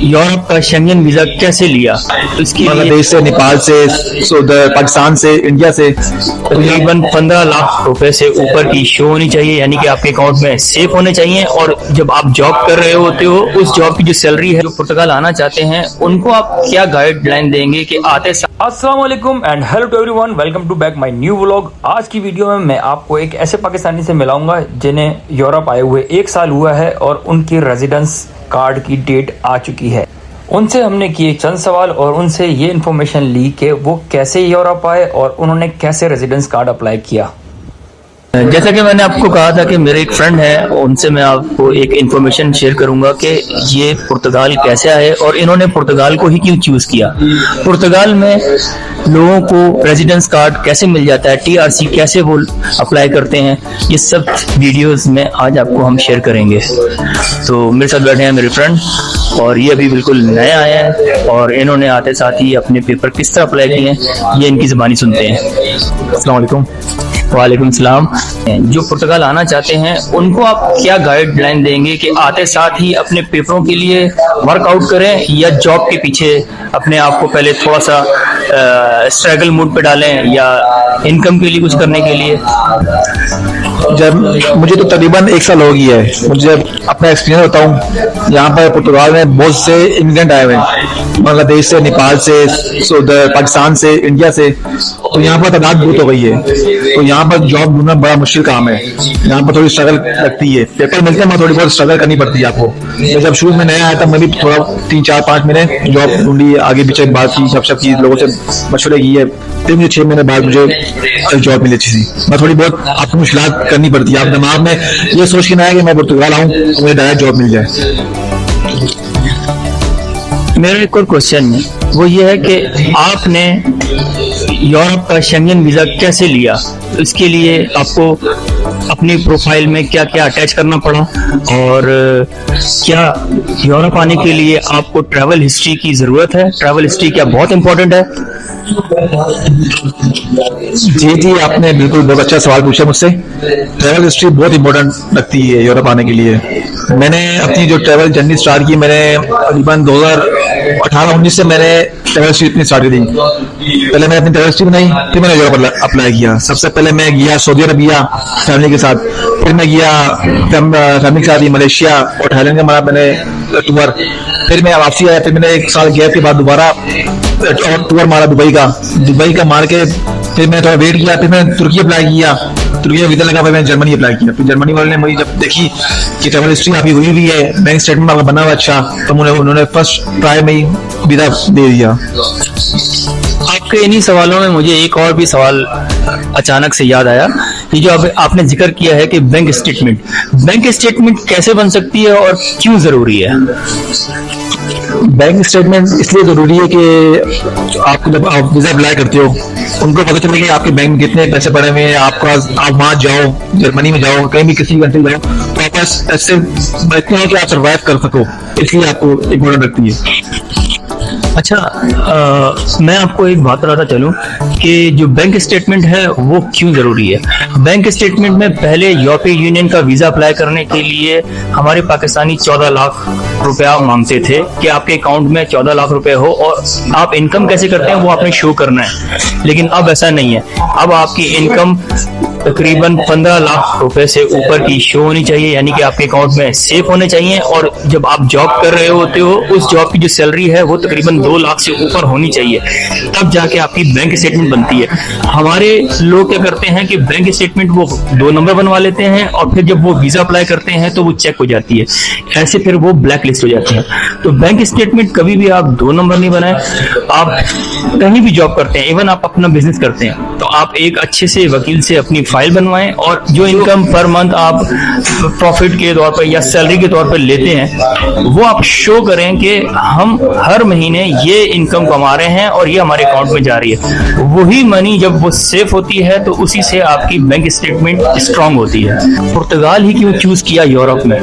Europe का Schengen visa कैसे लिया? इसके बांग्लादेश से, नेपाल से, पाकिस्तान से, इंडिया से तकरीबन 15 लाख रुपए से ऊपर की शो होनी चाहिए, यानी कि आपके अकाउंट में सेफ होने चाहिए। और जब आप जॉब कर रहे होते हो, उस जॉब की जो सैलरी है, जो पुर्तगाल आना चाहते हैं, उनको आप क्या गाइडलाइन देंगे कि आते अस्सलाम वालेकुम and hello to everyone, welcome to back my new vlog. आज की वीडियो में मैं आपको एक ऐसे पाकिस्तानी से मिलाऊंगा जिन्हें यूरोप आए हुए 1 साल हुआ है और उनकी रेजिडेंस कार्ड की डेट आ चुकी है। उनसे हमने किए चंद सवाल और उनसे ये इन्फॉर्मेशन ली कि वो कैसे यूरोप आए और उन्होंने कैसे रेजिडेंस कार्ड अप्लाई किया। जैसा कि मैंने आपको कहा था कि मेरे एक फ्रेंड है, उनसे मैं आपको एक इन्फॉर्मेशन शेयर करूंगा कि ये पुर्तगाल कैसे आए और इन्होंने पुर्तगाल को ही क्यों चूज किया। पुर्तगाल में लोगों को रेजिडेंस कार्ड कैसे मिल जाता है, टीआरसी कैसे वो अप्लाई करते हैं, ये सब वीडियोस में आज आपको हम शेयर करेंगे। तो मेरे साथ बैठे हैं मेरे फ्रेंड और ये अभी बिल्कुल नए आए हैं और इन्होंने आते साथ ही अपने पेपर किस तरह अप्लाई किए हैं, ये इनकी ज़बानी सुनते हैं। अस्सलाम वालेकुम। वालेकुम सलाम। जो पुर्तगाल आना चाहते हैं, उनको आप क्या गाइडलाइन देंगे कि आते साथ ही अपने पेपरों के लिए वर्कआउट करें या जॉब के पीछे अपने आप को पहले थोड़ा सा स्ट्रगल मूड पे डालें या इनकम के लिए कुछ करने के लिए? जब मुझे तो तकरीबन 1 साल हो गया है, मुझे अपना एक्सपीरियंस बताऊं। यहाँ पर पुर्तगाल में बहुत से इमिग्रेंट आए हुए हैं, बांग्लादेश से, नेपाल से, पाकिस्तान से, इंडिया से। तो यहाँ पर तादाद बहुत हो गई है, तो यहाँ पर जॉब ढूंढना बड़ा मुश्किल काम है। यहाँ पर थोड़ी स्ट्रगल लगती है, पेपर मिलते हैं, थोड़ी बहुत स्ट्रगल करनी पड़ती है आपको। मैं जब शुरू में नया आया था, मैं भी थोड़ा 3-4-5 महीने जॉब ढूंढी, आगे पीछे बात की, सब की, लोगों से मशवरे किए, फिर मुझे 6 महीने बाद मुझे जॉब मिली अच्छी सी। मैं थोड़ी बहुत आपको मुश्किलात करनी पड़ती है। आप दिमाग में ये सोच के ना है कि मैं पुर्तगाल आऊँ तो मुझे डायरेक्ट जॉब मिल जाए। मेरा एक और क्वेश्चन है, वो ये है कि आपने यूरोप का शेंगन वीजा कैसे लिया? इसके लिए आपको अपनी प्रोफाइल में क्या क्या अटैच करना पड़ा और क्या यूरोप आने के लिए आपको ट्रैवल हिस्ट्री की जरूरत है? ट्रैवल हिस्ट्री क्या बहुत इंपॉर्टेंट है? जी, आपने बिल्कुल बहुत अच्छा सवाल पूछा मुझसे। ट्रैवल हिस्ट्री बहुत इंपॉर्टेंट लगती है यूरोप आने के लिए। मैंने अपनी जो ट्रैवल जर्नी स्टार्ट की, मैंने तकरीबन 2018-19 से मैंने ट्रैवल हिस्ट्री अपनी स्टार्ट की। पहले मैंने अपनी ट्रैवल हिस्ट्री बनाई, फिर मैंने यूरोप अप्लाई किया। सबसे पहले मैं गया सऊदी अरबिया फैमिली के साथ, फिर मैं गया फैमिली के साथ मलेशिया और थाईलैंड का मैंने टूर, फिर मैं वापसी आया, फिर मैंने 1 साल गैप के बाद दोबारा और टूर मारा दुबई का मार के, फिर मैं थोड़ा वेट किया, फिर मैंने तुर्की अप्लाई किया, तुर्की में वीजा लगा, फिर मैंने जर्मनी अप्लाई किया। फिर जर्मनी वाले ने मुझे जब देखी कि ट्रैवल हिस्ट्री आपकी हुई भी है, बैंक स्टेटमेंट आपका बना हुआ अच्छा, तो उन्होंने फर्स्ट ट्राई में ही वीजा दे दिया। आपके इन्हीं सवालों में मुझे एक और भी सवाल अचानक से याद आया कि जो आपने जिक्र किया है कि बैंक स्टेटमेंट कैसे बन सकती है और क्यों जरूरी है? बैंक स्टेटमेंट इसलिए जरूरी है कि आपको जब आप वीजा अप्लाई करते हो, उनको पता चले कि आपके बैंक में कितने पैसे पड़े हुए हैं। आप वहां जाओ, जर्मनी में जाओ, कहीं भी किसी कंट्री जाओ, तो आप ऐसे इतना हो कि आप सर्वाइव कर सको, इसलिए आपको इम्पोर्टेंट रखती है। अच्छा, मैं आपको एक बात बताता चलूं कि जो बैंक स्टेटमेंट है वो क्यों जरूरी है। बैंक स्टेटमेंट में पहले यूरोपीय यूनियन का वीजा अप्लाई करने के लिए हमारे पाकिस्तानी 14 लाख रुपया मांगते थे कि आपके अकाउंट में 14 लाख रुपए हो और आप इनकम कैसे करते हैं वो आपने शो करना है। लेकिन अब ऐसा नहीं है, अब आपकी इनकम तकरीबन 15 लाख रुपए से ऊपर की शो होनी चाहिए, यानी कि आपके अकाउंट में सेफ होने चाहिए। और जब आप जॉब कर रहे होते हो, उस जॉब की जो सैलरी है वो तकरीबन 2 लाख से ऊपर होनी चाहिए, तब जाके आपकी बैंक स्टेटमेंट बनती है। हमारे लोग क्या करते हैं कि बैंक स्टेटमेंट वो 2 नंबर बनवा लेते हैं और फिर जब वो वीजा अप्लाई करते हैं तो वो चेक हो जाती है, ऐसे फिर वो ब्लैक लिस्ट हो जाते हैं। तो बैंक स्टेटमेंट कभी भी आप 2 नंबर नहीं बनाए। आप कहीं भी जॉब करते हैं, इवन आप अपना बिजनेस करते हैं, तो आप एक अच्छे से वकील से अपनी फाइल बनवाएं और जो इनकम पर मंथ आप प्रॉफिट के तौर पर या सैलरी के तौर पर लेते हैं, वो आप शो करें कि हम हर महीने ये इनकम कमा रहे हैं और ये हमारे अकाउंट में जा रही है। वही मनी जब वो सेफ होती है तो उसी से आपकी बैंक स्टेटमेंट स्ट्रांग होती है। पुर्तगाल ही क्यों चूज किया यूरोप में?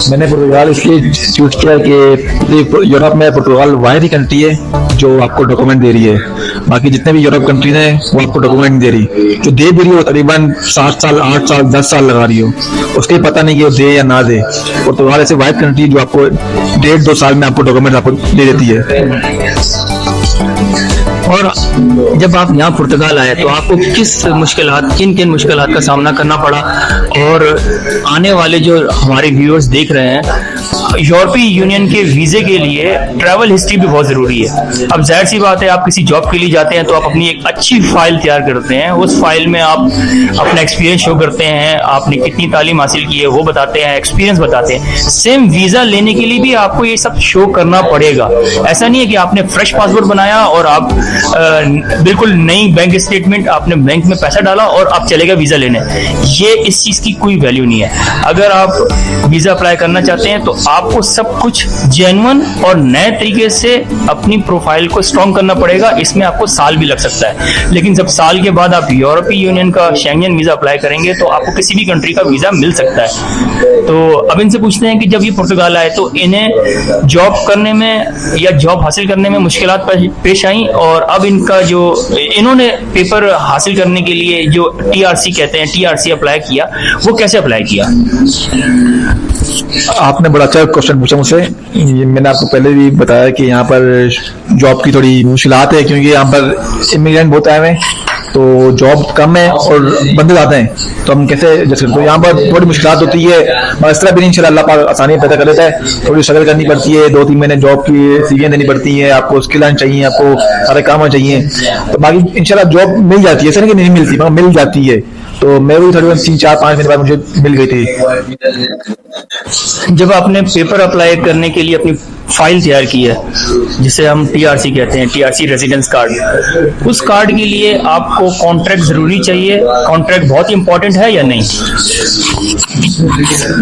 मैंने पुर्तगाल इसलिए चूज किया कि यूरोप में पुर्तगाल वाहिद ही कंट्री है जो आपको डॉक्यूमेंट दे रही है। बाकी जितने भी यूरोप कंट्रीज हैं वो आपको डॉक्यूमेंट दे रही, जो दे भी रही हो तकरीबन 7 साल 8 साल 10 साल लगा रही हो, उसके पता नहीं कि वो दे या ना दे। पुर्तगाल ऐसे वाइट कंट्री जो आपको 1.5-2 साल में आपको डॉक्यूमेंट आपको दे देती है। और जब आप यहाँ पुर्तगाल आए तो आपको किन किन मुश्किलात का सामना करना पड़ा, और आने वाले जो हमारे व्यूअर्स देख रहे हैं, यूरोपीय यूनियन के वीजे के लिए ट्रैवल हिस्ट्री भी बहुत जरूरी है। अब जाहिर सी बात है, आप किसी जॉब के लिए जाते हैं तो आप अपनी एक अच्छी फाइल तैयार करते हैं, उस फाइल में आप अपना एक्सपीरियंस शो करते हैं, आपने कितनी तालीम हासिल की है वो बताते हैं, एक्सपीरियंस बताते हैं। सेम वीजा लेने के लिए भी आपको ये सब शो करना पड़ेगा। ऐसा नहीं है कि आपने फ्रेश पासपोर्ट बनाया और आप बिल्कुल नई बैंक स्टेटमेंट, आपने बैंक में पैसा डाला और आप चले गए वीजा लेने, ये इस चीज की कोई वैल्यू नहीं है। अगर आप वीजा अप्लाई करना चाहते हैं तो आपको सब कुछ जेन्युइन और नए तरीके से अपनी प्रोफाइल को स्ट्रॉन्ग करना पड़ेगा। इसमें आपको साल भी लग सकता है, लेकिन जब साल के बाद आप यूरोपीय यूनियन का शेंगन वीजा अप्लाई करेंगे तो आपको किसी भी कंट्री का वीजा मिल सकता है। तो अब इनसे पूछते हैं कि जब ये पुर्तगाल आए तो इन्हें जॉब करने में या जॉब हासिल करने में मुश्किलात पेश आई, और अब इनका जो इन्होंने पेपर हासिल करने के लिए जो टीआरसी कहते हैं, टीआरसी अप्लाई किया, वो कैसे अप्लाई किया? आपने बड़ा अच्छा क्वेश्चन पूछा मुझसे। मैंने आपको पहले भी बताया कि यहाँ पर जॉब की थोड़ी मुश्किलात है, क्योंकि यहाँ पर इमिग्रेंट बहुत आए हुए हैं, तो जॉब कम है और बंदे ज़्यादा हैं, तो हम कैसे एडजस्ट करते हैं। तो यहाँ पर थोड़ी मुश्किलात होती है, मगर इस तरह भी नहीं, इंशाल्लाह अल्लाह पाक आसानी पैदा कर देता है। थोड़ी स्ट्रगल करनी पड़ती है, 2-3 महीने जॉब की सीवियाँ देनी पड़ती है, आपको स्किल आनी चाहिए, आपको सारे काम आने चाहिए, तो बाकी इंशाल्लाह जॉब मिल जाती है। ऐसा नहीं कि नहीं मिलती, मगर मिल जाती है। तो मैं भी थोड़ी 3-4-5 महीने बाद मुझे मिल गई थी। जब आपने पेपर अप्लाई करने के लिए अपनी फाइल तैयार की है, जिसे हम टीआरसी कहते हैं, टीआरसी रेजिडेंस कार्ड, उस कार्ड के लिए आपको कॉन्ट्रैक्ट जरूरी चाहिए? कॉन्ट्रैक्ट बहुत इंपॉर्टेंट है या नहीं?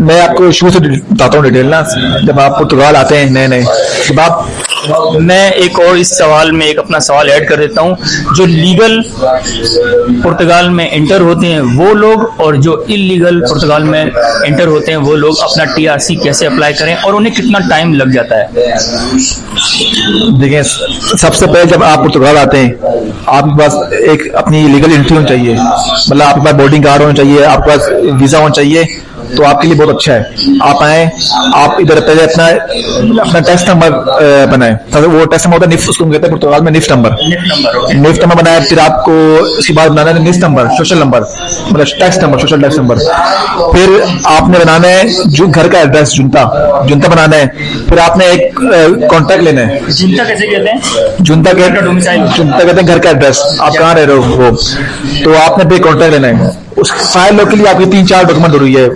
मैं आपको शुरू से बताता हूँ डिटेल ना। जब आप पुर्तगाल आते हैं नए, जब आप, मैं एक और इस सवाल में एक अपना सवाल ऐड कर देता हूँ, जो लीगल पुर्तगाल में एंटर होते हैं वो लोग और जो इलीगल पुर्तगाल में एंटर होते हैं वो लोग अपना टीआरसी कैसे अप्लाई करें और उन्हें कितना टाइम लग जाता है? देखिए, सबसे पहले जब आप पुर्तगाल आते हैं आपके पास एक अपनी लीगल एंट्री होनी चाहिए, मतलब आपके पास बोर्डिंग कार्ड होना चाहिए, आपके पास वीजा होना चाहिए, तो आपके लिए बहुत अच्छा है। आप आए, आप इधर पहले अपना टेस्ट नंबर बनाए, तो वो टेस्ट नंबर होता है निफ्ट, उसको कहते हैं पुर्तगाल में निफ्ट नंबर। निफ्ट नंबर बनाए, फिर आपको इसके बाद बनाना है निफ्ट नंबर, सोशल नंबर, मतलब tax number, social tax number. फिर आपने बनाना है जो घर का एड्रेस, जुनता बनाना है। फिर आपने एक कॉन्टैक्ट लेना है। जुनता कैसे कहते हैं? जुनता कहते हैं घर का एड्रेस, आप कहाँ रह रहे हो वो। तो आपने फिर कॉन्टैक्ट लेना है। उस फाइल लो के लिए आपके 3-4 डॉक्यूमेंट जरूरी है,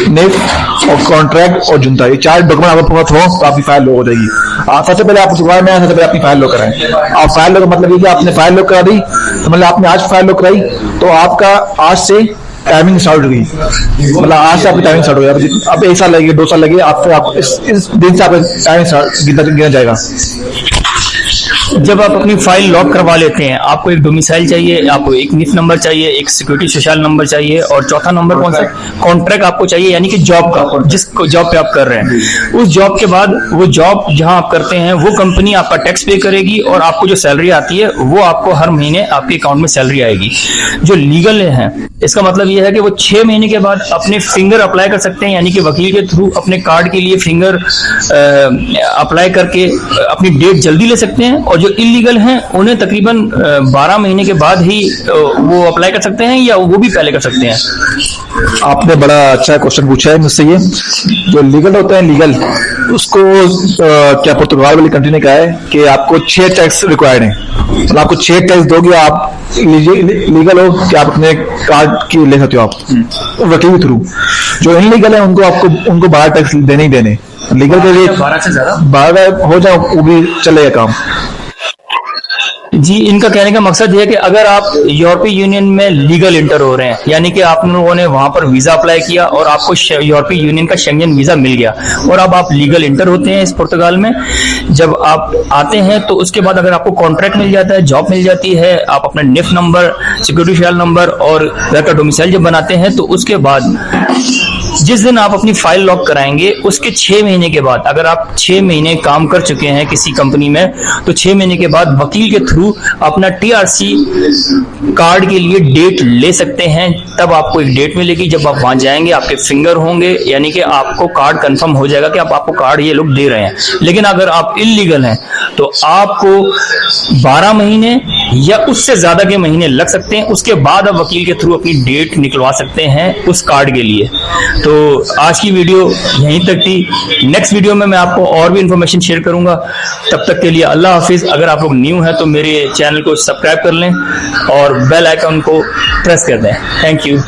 निफ्ट और कॉन्ट्रैक्ट और जुनता, ये 4 डॉक्यूमेंट आपके पास हो तो आपकी फाइल लो हो जाएगी। आप सबसे पहले आप पुर्तगाल में आए, सबसे पहले अपनी फाइल लो कराएं। आप फाइल लो का मतलब ये कि आपने फाइल लो करा दी, तो मतलब आपने आज फाइल लो कराई, तो आपका आज से टाइमिंग स्टार्ट हो गई, मतलब आज से आपकी टाइमिंग स्टार्ट हो गई। अब 1 साल लगेगा, 2 साल लगेगा, आपको इस दिन से आपका टाइमिंग गिना जाएगा। जब आप अपनी फाइल लॉक करवा लेते हैं, आपको एक डोमिसाइल चाहिए, आपको एक निफ नंबर चाहिए, एक सिक्योरिटी सोशल नंबर चाहिए, और चौथा नंबर कौन सा? कॉन्ट्रैक्ट आपको चाहिए, यानी कि जॉब का, जिस जॉब पे आप कर रहे हैं। उस जॉब के बाद वो जॉब जहां आप करते हैं वो कंपनी आपका टैक्स पे करेगी, और आपको जो सैलरी आती है वो आपको हर महीने आपके अकाउंट में सैलरी आएगी। जो लीगल है, इसका मतलब ये है कि वो 6 महीने के बाद अपने फिंगर अप्लाई कर सकते हैं, यानी कि वकील के थ्रू अपने कार्ड के लिए फिंगर अप्लाई करके अपनी डेट जल्दी ले सकते हैं। और जो इलीगल हैं उन्हें तकरीबन 12 महीने के बाद ही वो अप्लाई कर सकते हैं, या वो भी पहले कर सकते हैं? आपने बड़ा अच्छा क्वेश्चन पूछा है मुझसे। ये जो लीगल होता है, लीगल उसको क्या पुर्तगाल वाली कंट्री ने कहा है कि आपको 6 टैक्स रिक्वायर्ड है, मतलब आपको 6 टैक्स दोगे आप लीगल हो कि आप अपने कार्ड की ले सकते हो आप वकील के थ्रू। जो इनलीगल है उनको 12 टैक्स देने ही देने। लीगल के लिए 12 से ज्यादा 12 हो जाए वो भी चलेगा काम। जी, इनका कहने का मकसद है कि अगर आप यूरोपीय यूनियन में लीगल इंटर हो रहे हैं, यानी कि आप लोगों ने वहां पर वीजा अप्लाई किया और आपको यूरोपीय यूनियन का शेंगन वीजा मिल गया, और अब आप लीगल इंटर होते हैं इस पुर्तगाल में। जब आप आते हैं तो उसके बाद अगर आपको कॉन्ट्रैक्ट मिल जाता है, जॉब मिल जाती है, आप अपना nif number, security social number और घर का डोमिसाइल जब बनाते हैं, तो उसके बाद जिस दिन आप अपनी फाइल लॉक कराएंगे उसके 6 महीने के बाद, अगर आप 6 महीने काम कर चुके हैं किसी कंपनी में, तो 6 महीने के बाद वकील के थ्रू अपना टीआरसी कार्ड के लिए डेट ले सकते हैं। तब आपको एक डेट मिलेगी, जब आप वहां जाएंगे आपके फिंगर होंगे, यानी कि आपको कार्ड कंफर्म हो जाएगा कि आपको कार्ड ये लोग दे रहे हैं। लेकिन अगर आप इल्लीगल हैं तो आपको 12 महीने या उससे ज्यादा के महीने लग सकते हैं। उसके बाद आप वकील के थ्रू अपनी डेट निकलवा सकते हैं उस कार्ड के लिए। तो आज की वीडियो यहीं तक थी। नेक्स्ट वीडियो में मैं आपको और भी इंफॉर्मेशन शेयर करूंगा। तब तक के लिए अल्लाह हाफिज। अगर आप लोग न्यू हैं तो मेरे चैनल को सब्सक्राइब कर लें और बेल आइकन को प्रेस कर दें। Thank you.